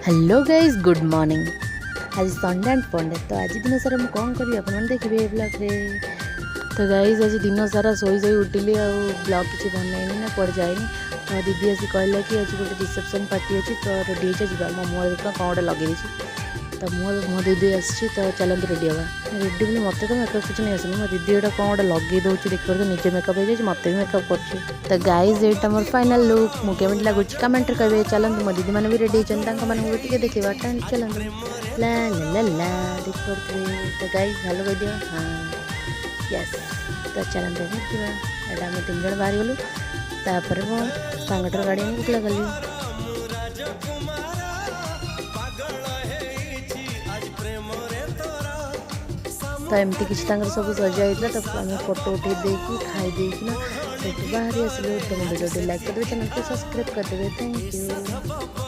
Hello guys good morning. आज Sunday and फंडे तो आज दिन सारा मुझे कौन करी आप देखिए ब्लॉग रे। तो गाइज आज दिन सारा शोई शोई उठिली आ ब्लॉग किसी बनईनी ना पड़ जाएनी। तो दीदी आसी कहला कि आज गोटे रिसेप्शन पार्टी अच्छी तो रेडी हो जा मो मुँह देखना कौन गोटे लगे तो मो दीदी आसी तो चलते रेडी हाँ रेडी बोले मत तो मेकअप कुछ नहीं आसनी मो दीदी गोटे कौन गोटे लगे दूसरी देखिए तो निजे मेकअप हो जाए मत भी मेकअप कर। तो गाइज ये मोर फाइनल लुक मुझे केमी लगुच कमेंट कहे चलते मो दीदी मैंने भी रेडी होती देखा चलते ला ला ला देखो तो गाइज हेलो कह दियो हाँ यस। तो चलते देखा एटा आम 3 जन बाहरी गलु तापर मो सांगटर गाड़ी निकला गली। तो एमती किसी सब सजा होता तो आम फोटो उठे देकी खाई देना बाहरी आसलु। तो वीडियो लाइक करदे चैनल को सब्सक्राइब करदे थैंक यू।